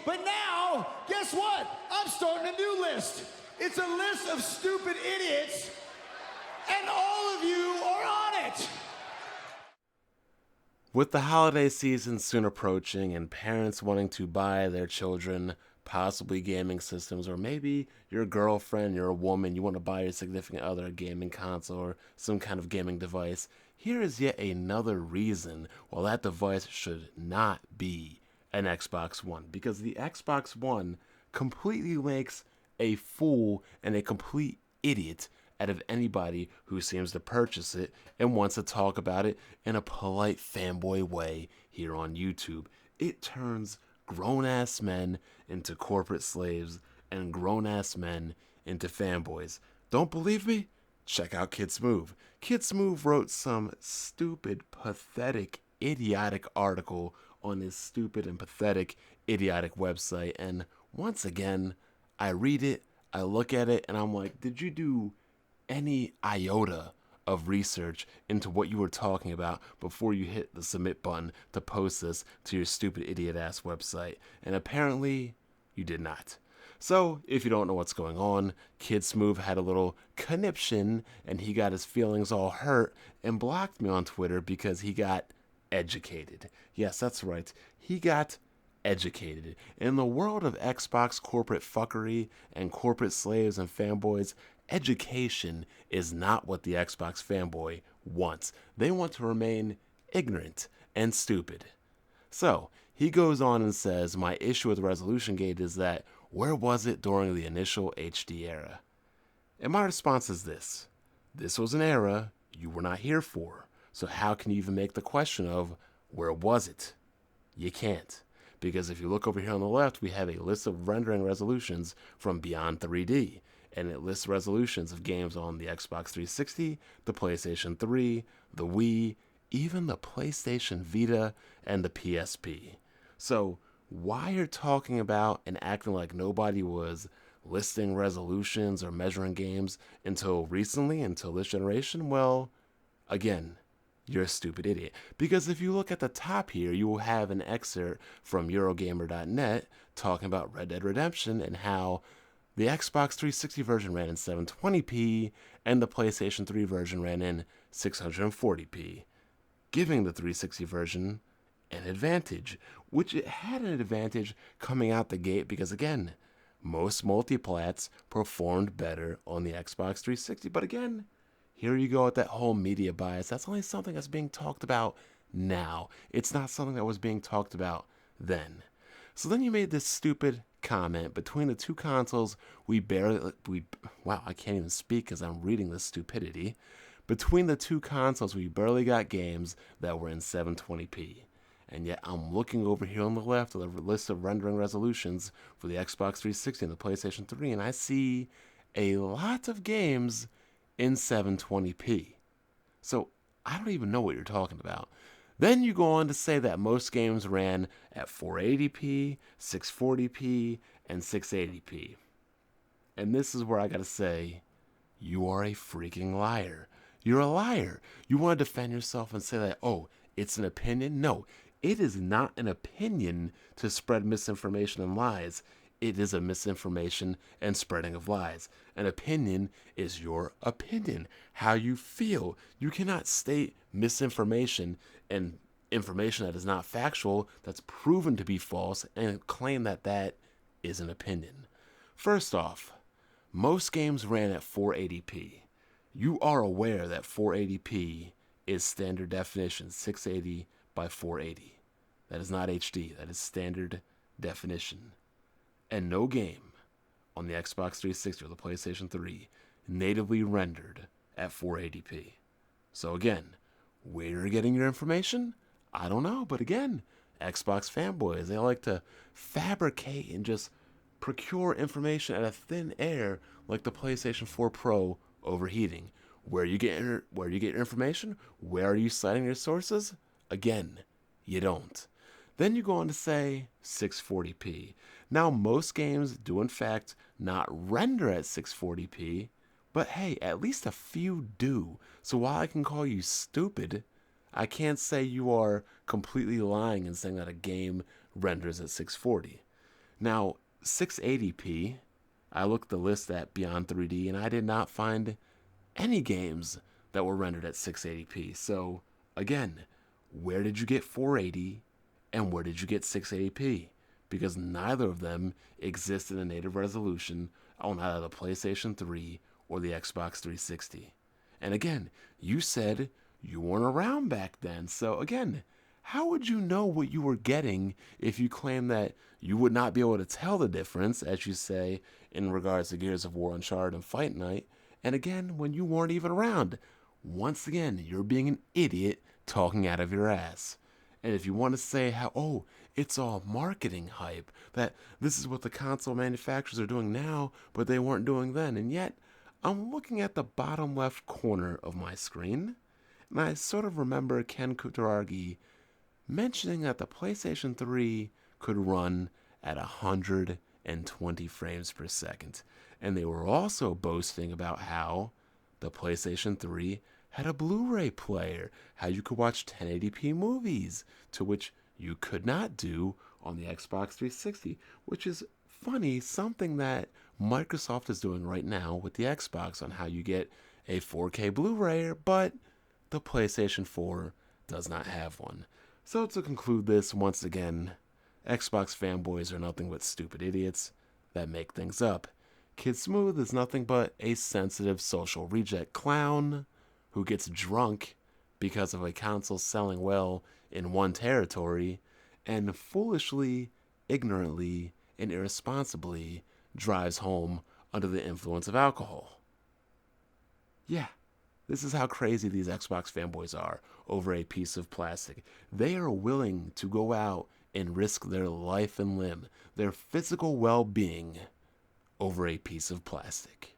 But now, guess what? I'm starting a new list. It's a list of stupid idiots, and all of you are on it. With the holiday season soon approaching and parents wanting to buy their children possibly gaming systems, or maybe your girlfriend, you're a woman, you want to buy your significant other a gaming console or some kind of gaming device, here is yet another reason why that device should not be an Xbox One. Because the Xbox One completely makes a fool and a complete idiot out of anybody who seems to purchase it and wants to talk about it in a polite fanboy way here on YouTube. It turns grown-ass men into corporate slaves and grown-ass men into fanboys. Don't believe me? Check out Kid Smooth. Kid Smooth wrote some stupid, pathetic, idiotic article on his stupid and pathetic, idiotic website, and once again, I read it, I look at it, and I'm like, did you do any iota of research into what you were talking about before you hit the submit button to post this to your stupid idiot ass website? And apparently you did not. So if you don't know what's going on, Kid Smooth had a little conniption and he got his feelings all hurt and blocked me on Twitter because he got educated. Yes, that's right. He got educated. In the world of Xbox corporate fuckery and corporate slaves and fanboys, education is not what the Xbox fanboy wants. They want to remain ignorant and stupid. So, he goes on and says, my issue with Resolution Gate is that, where was it during the initial HD era? And my response is this. This was an era you were not here for. So how can you even make the question of, where was it? You can't. Because if you look over here on the left, we have a list of rendering resolutions from Beyond 3D. And it lists resolutions of games on the Xbox 360, the PlayStation 3, the Wii, even the PlayStation Vita, and the PSP. So why you're talking about and acting like nobody was listing resolutions or measuring games until recently, until this generation? Well, again, you're a stupid idiot. Because if you look at the top here, you will have an excerpt from Eurogamer.net talking about Red Dead Redemption and how the Xbox 360 version ran in 720p and the PlayStation 3 version ran in 640p, giving the 360 version an advantage, which it had an advantage coming out the gate because, again, most multiplats performed better on the Xbox 360. But again, here you go with that whole media bias. That's only something that's being talked about now. It's not something that was being talked about then. So then you made this stupid comment, between the two consoles, wow, I can't even speak because I'm reading this stupidity. Between the two consoles, we barely got games that were in 720p. And yet I'm looking over here on the left at the list of rendering resolutions for the Xbox 360 and the PlayStation 3, and I see a lot of games in 720p. So I don't even know what you're talking about. Then you go on to say that most games ran at 480p, 640p, and 680p. And this is where I gotta say, you are a freaking liar. You're a liar. You want to defend yourself and say that, oh, it's an opinion? No, it is not an opinion to spread misinformation and lies. It is a misinformation and spreading of lies. An opinion is your opinion, how you feel. You cannot state misinformation and information that is not factual, that's proven to be false, and claim that that is an opinion. First off, most games ran at 480p. You are aware that 480p is standard definition, 680 by 480. That is not HD, that is standard definition. And no game on the Xbox 360 or the PlayStation 3 natively rendered at 480p. So again, where you're getting your information, I don't know. But again, Xbox fanboys, they like to fabricate and just procure information out of thin air, like the PlayStation 4 Pro overheating. Where you get your information? Where are you citing your sources? Again, you don't. Then you go on to say 640p. Now, most games do in fact not render at 640p, but hey, at least a few do. So while I can call you stupid, I can't say you are completely lying and saying that a game renders at 640. Now, 680p, I looked the list at Beyond 3D and I did not find any games that were rendered at 680p. So, again, where did you get 480 and where did you get 680p? Because neither of them exist in a native resolution on either the PlayStation 3 or the Xbox 360. And again, you said you weren't around back then. So again, how would you know what you were getting if you claim that you would not be able to tell the difference, as you say, in regards to Gears of War, Uncharted, and Fight Night? And again, when you weren't even around. Once again, you're being an idiot talking out of your ass. And if you want to say how, oh, it's all marketing hype, that this is what the console manufacturers are doing now, but they weren't doing then. And yet, I'm looking at the bottom left corner of my screen, and I sort of remember Ken Kutaragi mentioning that the PlayStation 3 could run at 120 frames per second. And they were also boasting about how the PlayStation 3 had a Blu-ray player, how you could watch 1080p movies, to which you could not do on the Xbox 360, which is funny, something that Microsoft is doing right now with the Xbox on how you get a 4K Blu-ray, but the PlayStation 4 does not have one. So to conclude this, once again, Xbox fanboys are nothing but stupid idiots that make things up. Kid Smooth is nothing but a sensitive social reject clown who gets drunk because of a console selling well in one territory and foolishly, ignorantly, and irresponsibly drives home under the influence of alcohol. Yeah, this is how crazy these Xbox fanboys are over a piece of plastic. They are willing to go out and risk their life and limb, their physical well-being, over a piece of plastic.